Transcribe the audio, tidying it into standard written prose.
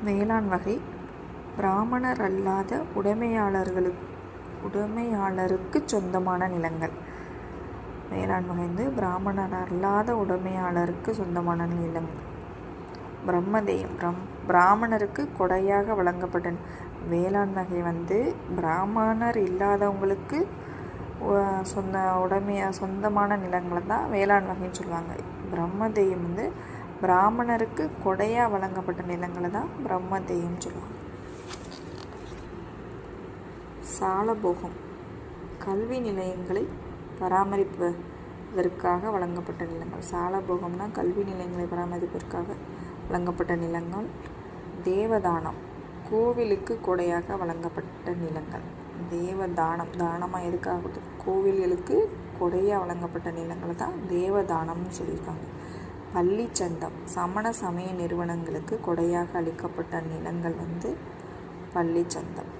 வேளாண் வகை பிராமணர் அல்லாத உடைமையாளருக்கு சொந்தமான நிலங்கள். வேளாண் வகை வந்து பிராமணர் அல்லாத உடைமையாளருக்கு சொந்தமான நிலங்கள். பிரம்மதேயம் பிராமணருக்கு கொடையாக வழங்கப்பட்ட வேளாண் வகை வந்து பிராமணர் இல்லாதவங்களுக்கு சொந்தமான நிலங்களை தான் வேளாண் வகைன்னு சொல்லுவாங்க. பிரம்மதேயம் வந்து பிராமணருக்கு கொடையாக வழங்கப்பட்ட நிலங்களை தான் பிரம்மதேயம் சொல்லுவாங்க. சாலபோகம் கல்வி நிலையங்களை பராமரிப்பதற்காக வழங்கப்பட்ட நிலங்கள். சாலபோகம்னா கல்வி நிலையங்களை பராமரிப்பதற்காக வழங்கப்பட்ட நிலங்கள். தேவதானம் கோவிலுக்கு கொடையாக வழங்கப்பட்ட நிலங்கள். தானமாக எதுக்காக கோவில்களுக்கு கொடையாக வழங்கப்பட்ட நிலங்களை தான் தேவதானம்னு சொல்லியிருக்காங்க. பள்ளிச்சந்தம் சமண சமய நிறுவனங்களுக்கு கொடையாக அளிக்கப்பட்ட நிலங்கள் வந்து பள்ளிச்சந்தம்.